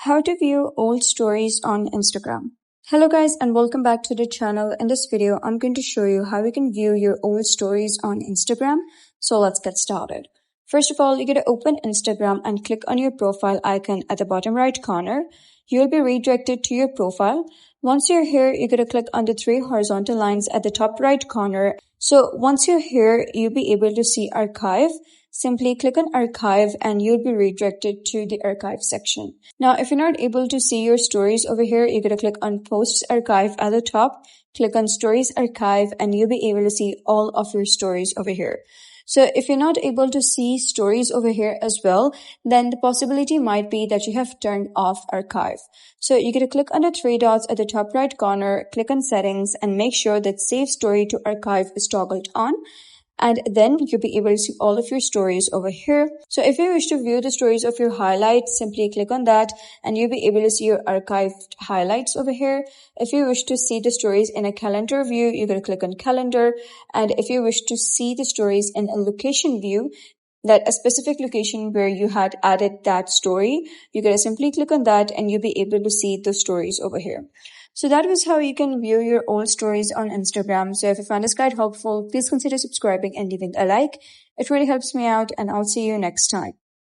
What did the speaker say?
How to view old stories on Instagram. Hello guys and welcome back to the channel. In this video, I'm going to show you how you can view your old stories on Instagram. So let's get started. First of all, you're going to open Instagram and click on your profile icon at the bottom right corner. You'll be redirected to your profile. Once you're here, you're going to click on the three horizontal lines at the top right corner. So once you're here, you'll be able to see archive. Simply click on archive and you'll be redirected to the archive section. Now, if you're not able to see your stories over here, you're going to click on posts archive at the top, click on stories archive, and you'll be able to see all of your stories over here. So if you're not able to see stories over here as well, then the possibility might be that you have turned off archive. So you're going to click on the three dots at the top right corner, click on settings, and make sure that save story to archive is toggled on. And then you'll be able to see all of your stories over here. So if you wish to view the stories of your highlights, simply click on that and you'll be able to see your archived highlights over here. If you wish to see the stories in a calendar view, you're going to click on calendar. And if you wish to see the stories in a location view, that a specific location where you had added that story, you're going to simply click on that and you'll be able to see the stories over here. So that was how you can view your old stories on Instagram. So if you found this guide helpful, please consider subscribing and leaving a like. It really helps me out and I'll see you next time.